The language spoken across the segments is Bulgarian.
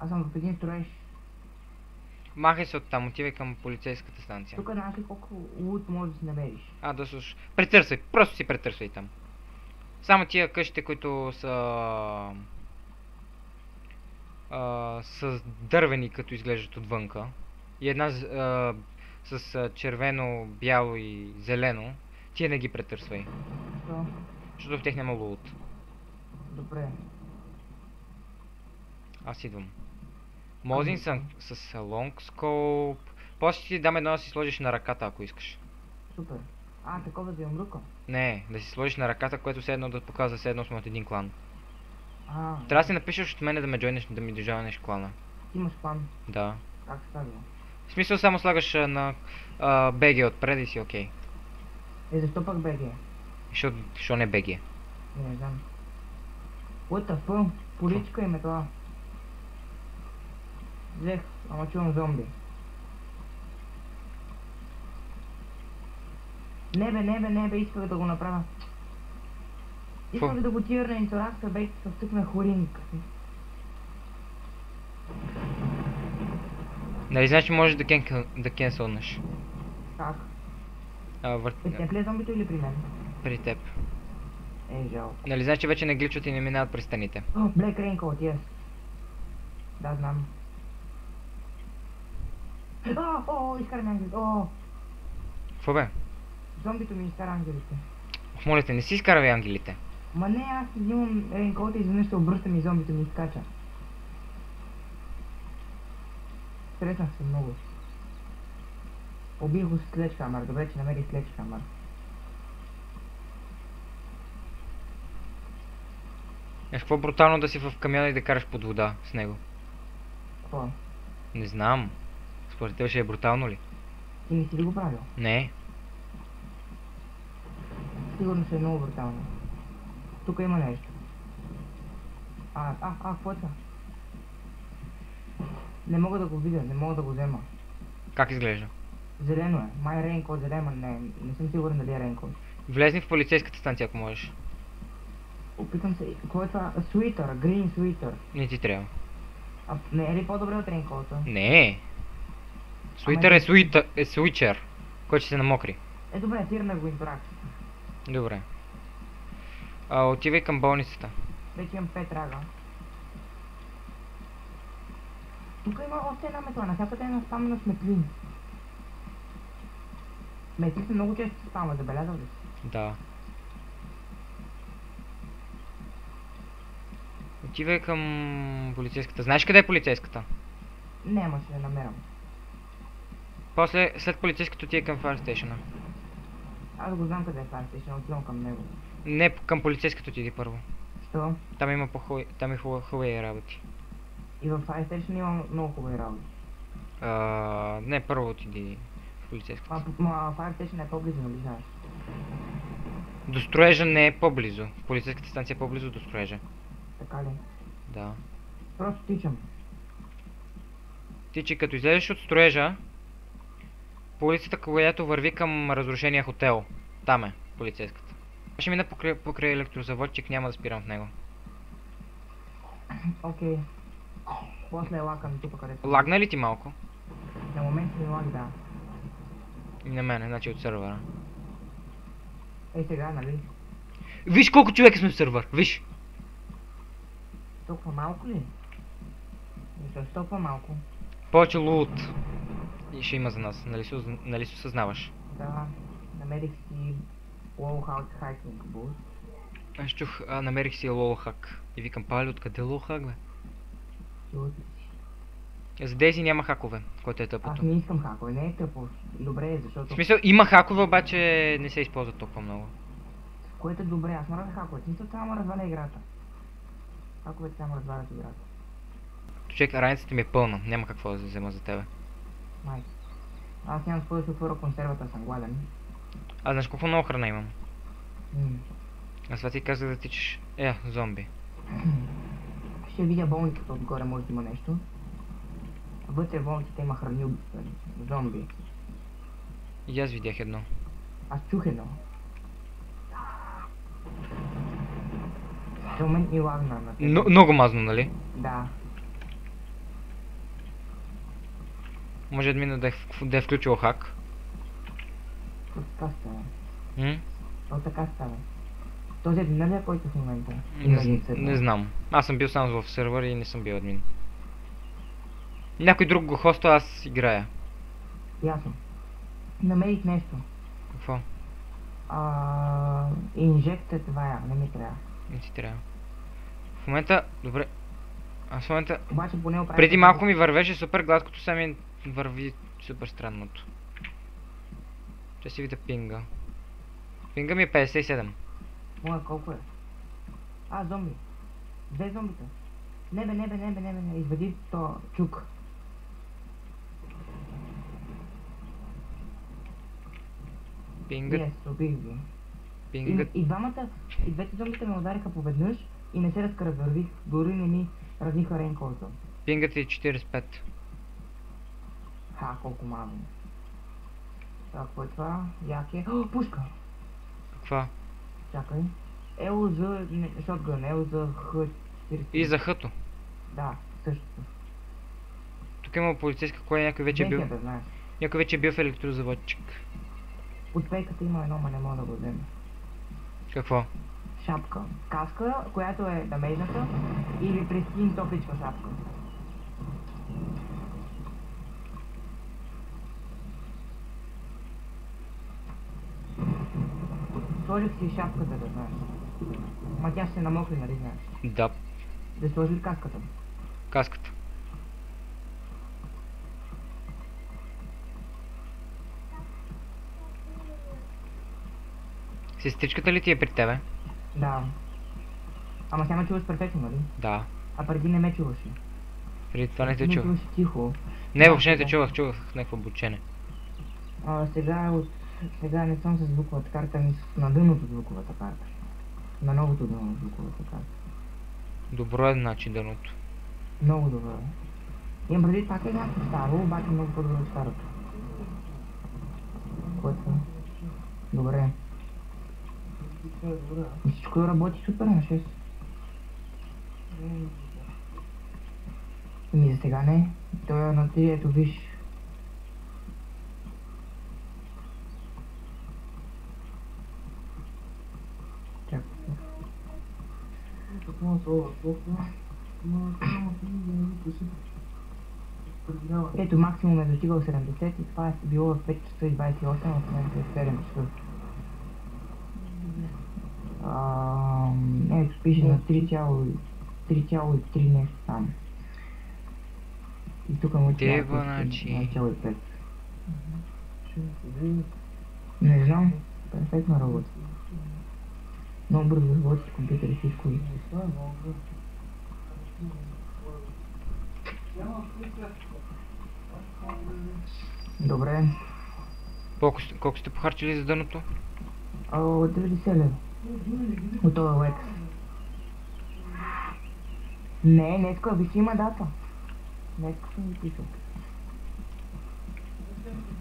Аз съм в един строеж. Махай се оттам, отивай към полицейската станция. Тук знаеш ли колко лут можеш да си намериш? Да слушай. Претърсвай, просто си претърсвай там. Само тия къщите, които са... с дървени, като изглеждат отвънка. И една с червено, бяло и зелено. Тия не ги претърсвай. Що? Защото в тях няма лут. Добре. Аз идвам. Мозин съм с лонг скоп. После ти дам едно да си сложиш на ръката, ако искаш. Супер. Такова да имам рука? Не, да си сложиш на ръката, което все едно да показва все едно сме от един клан. Трябва да си напишеш от мене да ме джойнеш, да ми джойнеш клана. Ти имаш план? Да. Как се казва? В смисъл само слагаш на BG отпред и си окей. Защо пък БГ? Що не BG? Не знам. What the fuck? Поличка им е това. Взех, ама чувам зомби. Не бе, исках да го направя. Исках да го тирна интеракта, бе, се втъкна хоринка. Нали знаеш, че можеш да кенсълнеш? Как? При теб ли е зомбито или при мен? При теб. Жалко. Нали знаеш, че вече не гличват и не минават през стените? Black Raincoat, yes. Да, знам. Изкарам ангелите. Какво бе? Зомбито ми изкара ангелите. Моля те, не си изкарвай ангелите. Ма не, аз взимам рейнкоута и изведнъж се обръщам и зомбито ми изкача. Стреснах се много. Убих го с клечхамър, добре, че намерих клечхамър. Какво брутално да си в камиона и да караш под вода с него? Какво? Не знам. Според тебе ще е брутално ли? Ти не си ли го правил? Не. Сигурно ще е много брутално. Тук има нещо. Какво е това? Не мога да го видя, не мога да го взема. Как изглежда? Зелено е. Май рейнкод зелено, не съм сигурен дали е рейнкод. Влезни в полицейската станция, ако можеш. Опитам се. Какво е това? Суитър, грин суитър. Не ти трябва. Не е ли по-добре от рейнкота? Не. Суитър е суичър, който ще се намокри. Добре, тирна го интеракция. Добре. Отивай към болницата. Вече имам 5 рага. Тук има още една метла, навсякъде е наспамена с метли. Метлите много често се спамват, забелязал ли си? Да. Отивай към полицейската. Знаеш къде е полицейската? Не, ама ще я намерям. После, след полицейската отивай към Fire Station. Аз го знам къде е Fire Station, отивам към него. Не, към полицейската отиди първо. Що? Там има там е хубави работи. И в Fire Station има много хубави работи. Не, първо отиди в полицейската. Fire Station е по-близо, нали знаеш? До строежа не е по-близо. Полицейската станция е по-близо до строежа. Така ли? Да. Просто тичам. Ти, че като излезеш от строежа, по улицата, която върви към разрушения хотел. Там е полицейската. Ще мина покрай електрозаводчик, няма да спирам в него. Окей. После е лакам тук където. Лагна ли ти малко? На момент ми лаг, да. И на мене, значи от сървъра. Сега, нали? Виж колко човека сме в сървър, виж! Толкова малко ли? Защо толкова малко? Повече лут. И ще има за нас, нали се осъзнаваш? Да, намерих си low hiking boost. Аз чух, намерих си лолхак. И викам, пали, откъде лолхак, бе? За Дейзи няма хакове, което е тъпото. Аз не искам хакове, не е тъпо. Добре, защото... В смисъл, има хакове, обаче не се използват толкова много. Което е добре, аз мразя хакове. Смисъл, само разваля играта. Хаковете само развалят играта. Човек, раницата ми е пълна, няма какво да взема за тебе. Майк. Аз нямам спой да се отворя консервата, съм гладен. Знаеш колко много храна имам? Аз това ти казах да тичаш. Зомби. Ще видя болницата отгоре, може да има нещо. Вътре в болницата има храни от зомби. И аз видях едно. Аз чух едно. В момент ми лагна на теб. Много мазно, нали? Да. Може админа да е включил хак. То така става. М? То така става. Този админ ли е, който в момента? Не знам. Аз съм бил само в сервер и не съм бил админ. Някой друг го хоства, аз играя. Ясно. Намерих нещо. Какво? Injected wire, не ми трябва. Не ти трябва. В момента, добре. Аз в момента... Обаче поне оправя... Преди малко ми вървеше супер гладкото, сега ми върви супер странното. Ще си видя пинга. Пинга ми е 57. Моя колко е? Зомби. Две зомбита. Не, извади то чук. Пинга... Yes, убих ги. Пинга... И двете зомбита ме удариха поведнъж и не се разкръвървих, дори не ми разниха рейнколта. Пингът е 45. Колко малко. Какво е това? Яке. Пушка! Каква? Чакай. ЛЗ, шотгън, ЛЗ Х40. И за хъто. Да, същото. Тук има полицейска кола, някой вече е бил... Да знаеш. Някой вече е бил в електрозаводчик. Под пейката има едно, ма не мога да го взема. Какво? Шапка. Каска, която е дамейжната, или прескин топличка шапка. Сложих си шапката, да знаеш. Ма тя ще се намокри, нали знаеш? Да. Да сложи ли каската? Каската. Сестричката ли ти е при тебе? Да. Ама сега ме чуваш перфектно, нали? Да. А преди не ме чуваше. Преди това не те Ме чувах. чуваш тихо. Не, въобще не те чувах, чувах някакво бучене. Сега не съм с звуковата карта, ми на дъното звуковата карта. На новото дъно звуковата карта. Добро е значи дъното. Много добро. Имам преди пак е някакво старо, обаче много по-добро от старото. Което? Добре. Всичко работи супер на 6. За сега не. Той е на 3, ето виж. Чакай. Ето максимум е достигал 70 и това е било в 5 часа и 28, в момента е 7 часа. Ето пише на 3,3 нещо там. И тук му Те значи... 0,5. Не знам, перфектна работа. Много бързо работи с компютър и всичко. Добре. Колко сте похарчили за дъното? 90 лева. От този лекс. Не, днеска виж има дата. Днеска съм ги писал.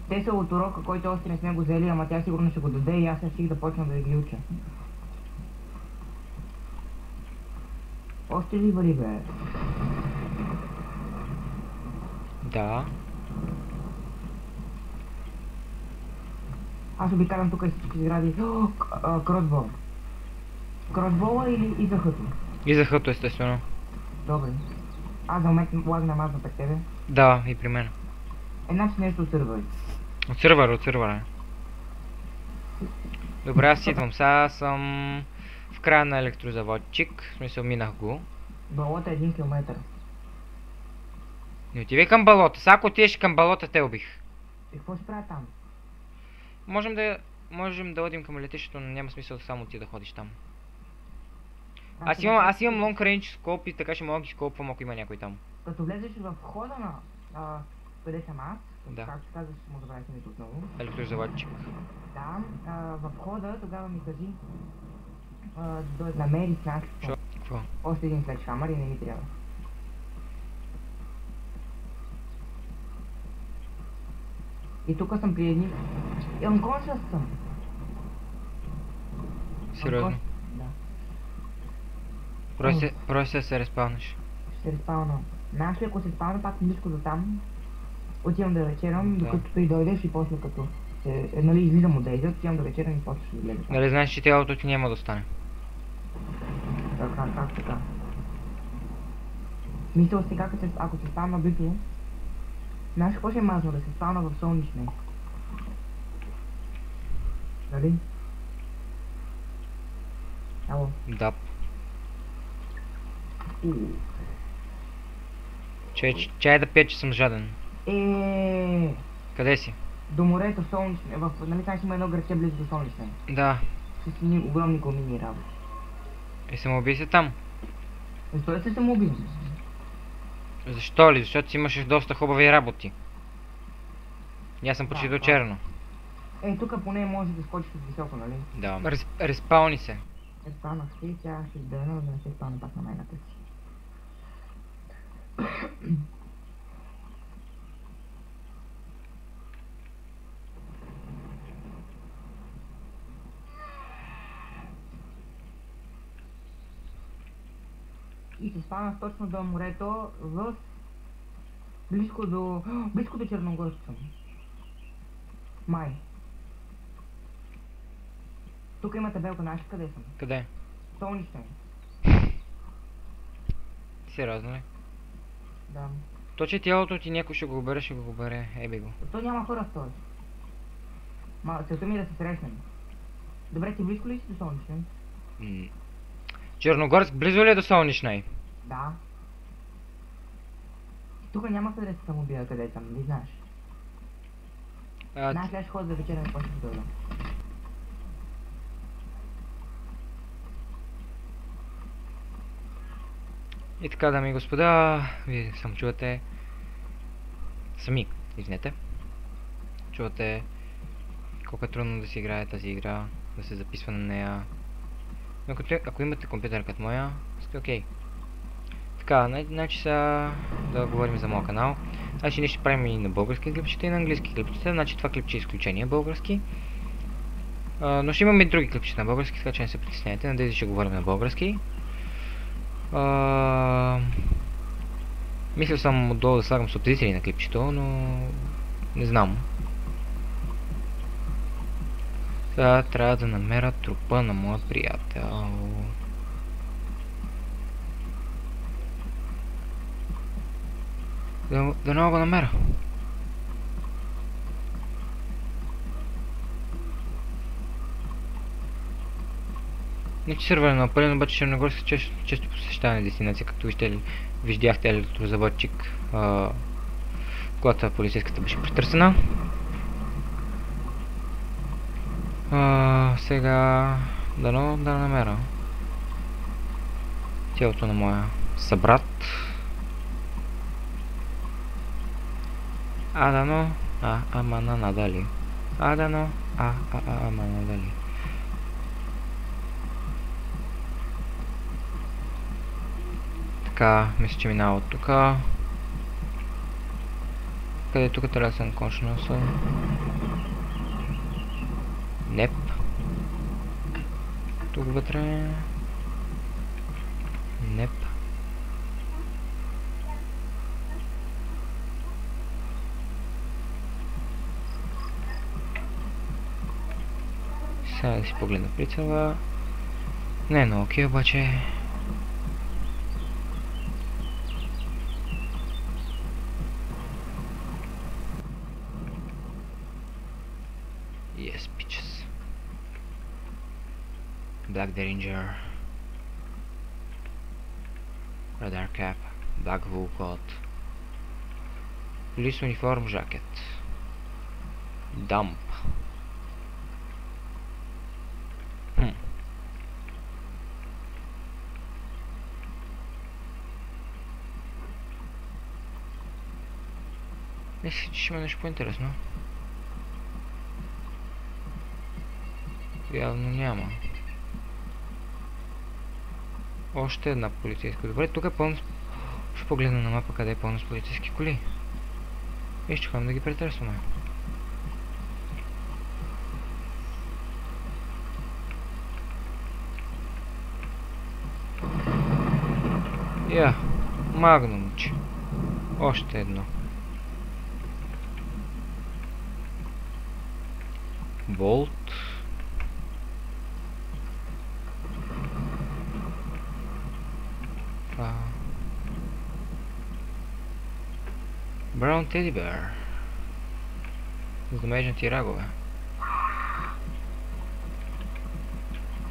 Те са от урока, който още не сме го взели, ама тя сигурно ще го даде и аз ще да почна да ги уча. Още ли вали, бе? Да. Аз обикалям тук и всички сгради. Кросбол. Кросбола или и за хъто? И за хъто, естествено. Добре. Аз за момент лагнам аз пред тебе. Да, и при мен. Значи нещо от сървъри. От сървъра. Добре, аз идвам. Сега съм в края на електрозаводчик. В смисъл, минах го. Балота е 1 километър. Не отивай към балота. Сега ако отидеш към балота, те убих. И какво ще правя там? Можем да одим към летището, но няма смисъл само ти да ходиш там. Аз Аз имам long range скоп и така ще мога да ги скопвам, ако има някой там. Като влезеш в входа на къде съм аз, Да. както казваш, ще му забравя името отново. Електрозаводчик. Да, в входа тогава ми кажи да намери знак. Какво? Още един следшамър и не ми трябва. И тук съм при едни... Unconscious съм. Сериозно? Да. Просто се респаунаш. Ще се респауна. Знаеш ли, ако се респауна пак близко до там, Отивам да вечерам, Да. докато той дойдеш и после като нали, излизам от Дейза, отивам да вечерам и после ще излезе. Нали знаеш, че тялото ти няма да остане? Как така? Мисля сега, ако се спална битово, знаеш какво ще е мазно? Да се спална в солнечне. Нали? Ало. Да. Чай да пия, че съм жаден. Къде си? До морето солнечне, нали знаеш има едно градче близо до солнечне. Да. С едни огромни гумини работи. И самоуби се там. Защо да се самоубим? Защо ли? Защото си имаше доста хубави работи. И аз съм почти до черно. Тук поне може да скочиш от високо, нали? Да. Респални се. Спалнах си, тя ще издърна, да не се спална пак на майната си. И се спалнах точно до морето, близко до Черногорско. Май. Тук има табелка, знаеш къде съм? Къде? Солнечна. Сериозно ли? Да. То, че тялото ти някой ще го бере, еби го. То няма хора в този. Целта ми е да се срещнем. Добре, ти близко ли си до Солнечна? Черногорск близо ли е до Солнечна? Да. Тук няма къде да се самоубия, къде е там, не знаеш. Знаеш ли, аз ще ходя за вечеря и после ще дойда. И така, дами и господа, вие само чувате... извинете. Чувате колко е трудно да си играе тази игра, да се записва на нея. Но ако имате компютър като моя, сте окей. Така, значи сега да говорим за моя канал. Значи ние ще правим и на български клипчета и на английски клипчета, значи това клипче е изключение български. Но ще имаме и други клипчета на български, така че не се притесняйте, надеюсь ще говорим на български. Мисля съм отдолу да слагам субтитри на клипчето, но не знам. Сега трябва да намеря трупа на моя приятел. Да не го намеря. Не че сървър е напълен, обаче Черногорск често посещаване дестинация, както виждяхте електрозаводчик, когато полицейската беше претърсена. Сега да намеря тялото на моя събрат. Ама надали. Ама надали. Така, мисля, че минава от тука. Къде тук трябва да съм кончно са? Неп. Тук вътре. Неп. Сега да си погледна прицела. Не, но окей, обаче. Yes, bitches. Black Derringer. Radar cap. Black wool coat. Police uniform jacket. Dump. Мисля, че ще има нещо по-интересно. Явно няма. Още една полицейска. Добре, тук е пълно... Ще погледна на мапа къде е пълно с полицейски коли. И ще ходим да ги претърсваме. Магнумче. Още едно. болт. Браун Теди Бер. Замежнати рагове.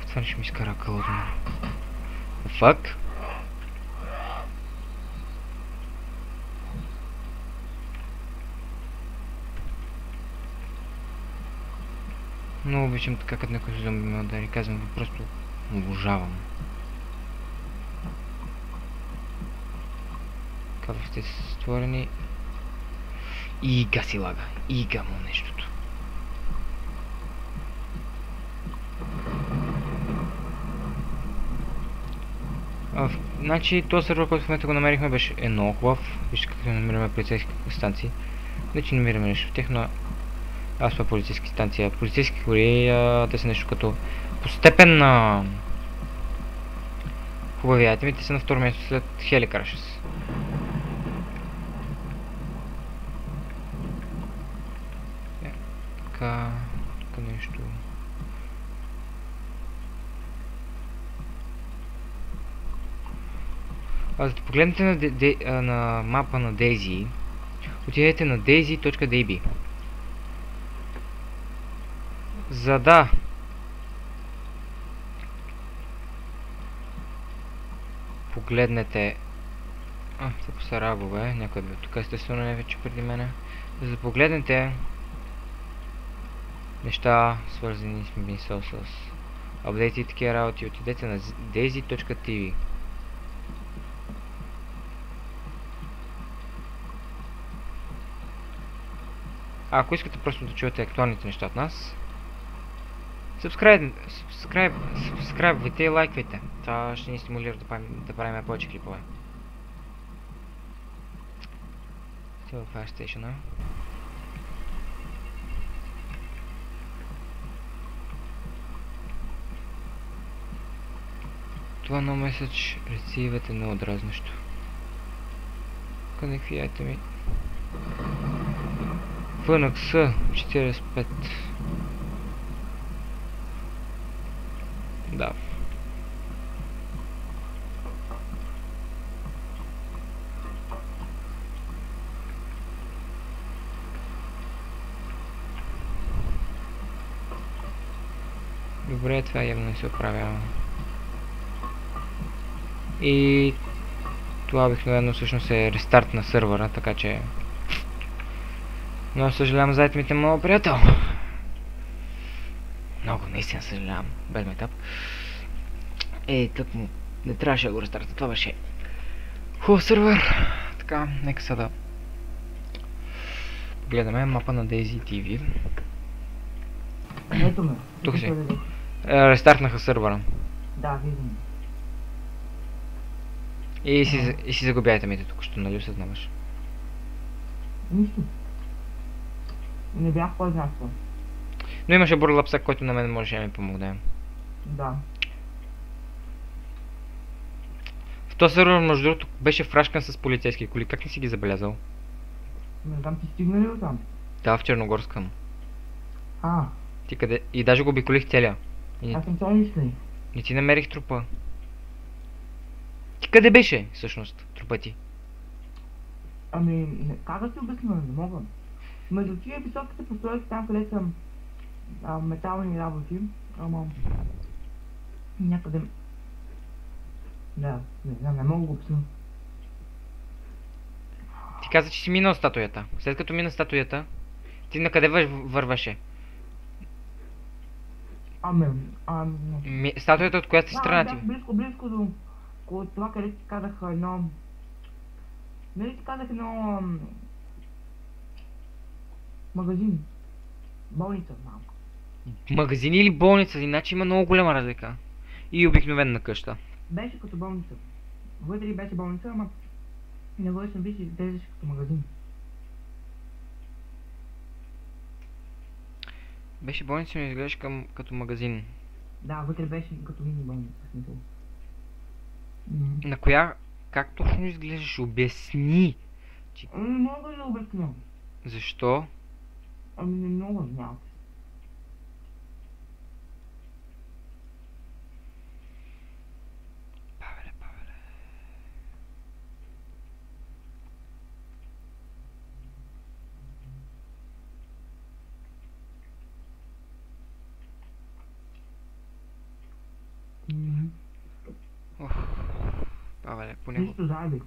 Това ще ми изкара къл от мен. The fuck? Много обичам така, като някой зомби ме удари. Казвам ви, просто обожавам. Какъв сте створени. И ига си лага. Ига му нещото. Значи, този сервер, който в момента го намерихме, беше много хубав. Вижте как намираме полицейски станции. Значи намираме нещо в тях, но аз сме полицейски станция. Полицейски кори, те са нещо като постепенна хубави айтеми. Те са на второ място след Helicarches. Така нещо. За да погледнете на мапа на Daisy, отидете на daisy.db. За да погледнете... тук са рагове, някой бе тук естествено не вече преди мене. За да погледнете неща свързани с мисъл, с апдейти и такива работи, отидете на daisy.tv. Ако искате просто да чуете актуалните неща от нас, subscribe-вайте и лайквайте. Това ще ни стимулира да правим повече клипове. Това е Fire Station-а. Това no message receive е много дразнещо. Какви айтеми? FNX 45. Да. Добре, това явно не се оправя. И това обикновено всъщност е рестарт на сървъра, така че много съжалявам за айтемите, моят приятел. Много, наистина съжалявам. Без мейтап. Тък му. Не трябваше да го рестарта. Това беше хубав сървър. Така, нека сега да гледаме мапа на Daisy TV. Ето ме. Тук си. Рестартнаха сървъра. Да, виждам. И си загуби айтемите тук, що нали осъзнаваш? Нищо. Не бях по-знаква. Но имаше бурлапсак, който на мен можеше да ми помогне. Да. В този сервер, между другото, беше фрашкан с полицейски коли. Как не си ги забелязал? Не знам, ти стигна ли оттам? Да, в Черногорска. Ти къде? И даже го обиколих целия. Аз съм цяло нищо. Не ти намерих трупа. Ти къде беше, всъщност, трупа ти? Как да ти обясня, не мога. Между тия високите постройки там, къде са метални работи, някъде... Да, не знам, не мога го обясня. Ти каза, че си минал статуята. След като мина статуята, ти на къде върваше? Статуята от която си страна ти? Близко до това, къде ти казах едно... Нали ти казах едно... магазин. Болница, малко. Магазин или болница? Иначе има много голяма разлика. И обикновена къща. Беше като болница. Вътре беше болница, ама... Не външен виж и изглеждаше като магазин. Беше болница, но изглеждаш като магазин. Да, вътре беше като мини болница, в смисъл. На коя... Как точно изглеждаш? Обясни! Не мога да обясня. Защо? Не мога, знам. Леле, по него. Нищо заеби.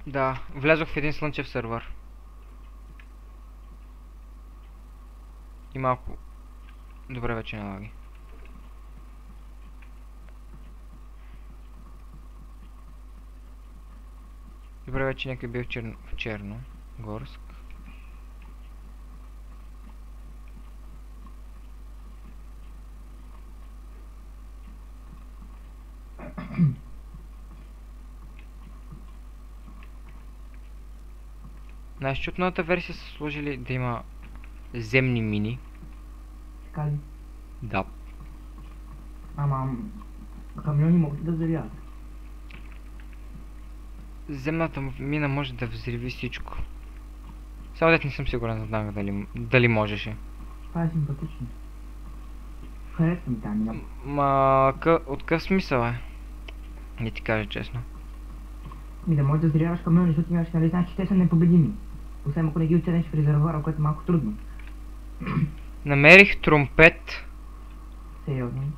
Да, влязох в един слънчев сервер. И малко... Добре, вече не лаги. Добре, вече някой бил в Черно. Горск. Знаеш, че от новата версия са сложили да има земни мини. Така ли? Да. Ама... камиони могат да взривят. Земната мина може да взриви всичко. Само дет не съм сигурен, знам дали можеше. Това е симпатично. Харесва ми тази мина. От къв смисъл е? Не ти кажа честно. Да можеш да взривяваш камиони, защото имаш, нали знаеш, че те са непобедими. Освен ако не ги оценеш в резервуара, което е малко трудно. Намерих тромпет. Сериозно?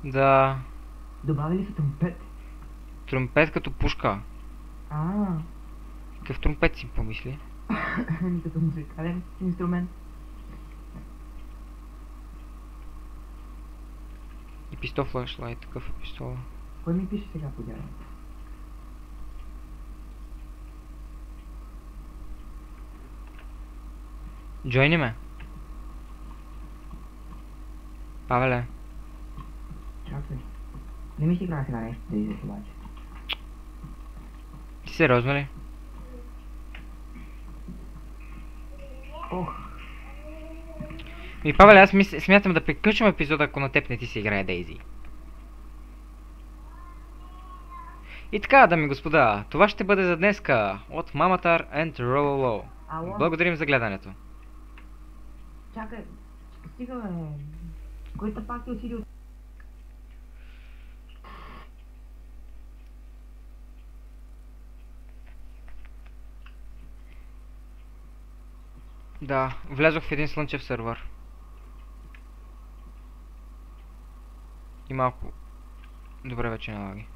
Да. Добавили са тромпет? Тромпет като пушка. Какъв тромпет си помисли? Като музикален инструмент. И пистол флашлайт, такъв пистол. Кой ми пише сега по дядо? Джойни ме. Павеле. Чакай. Не ми си играе сега нещо да излез обаче. Ти сериозно ли? Ох. Павеле, аз смятам да приключим епизода, ако на теб не ти се играе Дейзи. И така, дами и господа, това ще бъде за днеска от Mamatar and Rololo. Ало? Благодарим за гледането. Чакай. Стига бе. Кой пак ти усилил? Да, влязох в един слънчев сервер. И малко... Добре, вече не лаги.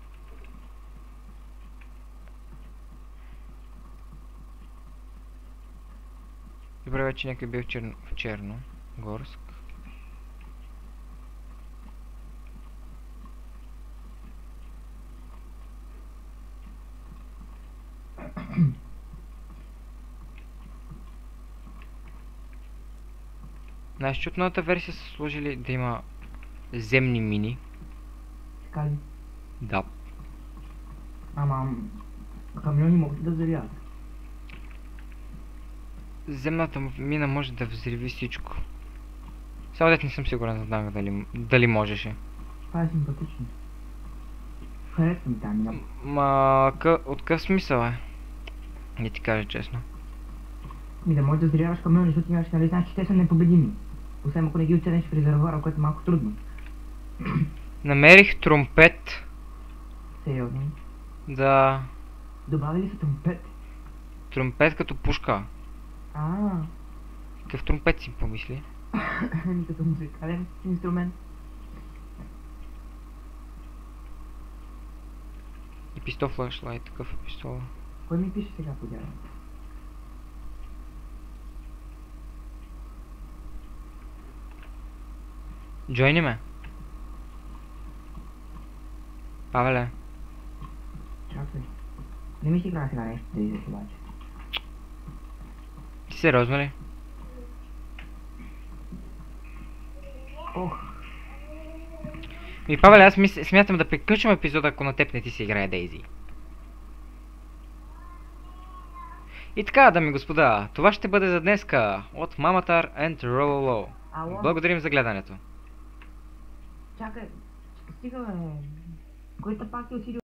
Добре, вече някой бил в Черно. Горск. Знаеш, че от новата версия са сложили да има земни мини. Така ли? Да. Ама... камиони могат да взривят. Земната мина може да взриви всичко. Само дет не съм сигурен, знам дали можеше. Това е симпатично. Харесва ми тази мина. От къв смисъл е? Не ти кажа честно. Да можеш да взривяваш камиони, защото имаш, нали знаеш, че те са непобедими. Освен ако не ги оценеш в резервуара, което е малко трудно. Намерих тромпет. Сериозно? Да. Добавили са тромпет? Тромпет като пушка. Какъв тромпет си помисли? Като музикален инструмент. И пистол флашлайт, такъв пистол. Кой ми пише сега по дядо? Джойни ме. Павеле. Чакай. Не ми си играе сега нещо да излез обаче. Ти сериозно ли? Ох. Павеле, аз смятам да приключим епизода, ако на теб не ти се играе Дейзи. И така, дами и господа, това ще бъде за днеска от Mamatar and Rololo. Ало? Благодарим за гледането. Чакай. Стига бе. Кой пак ти усилил?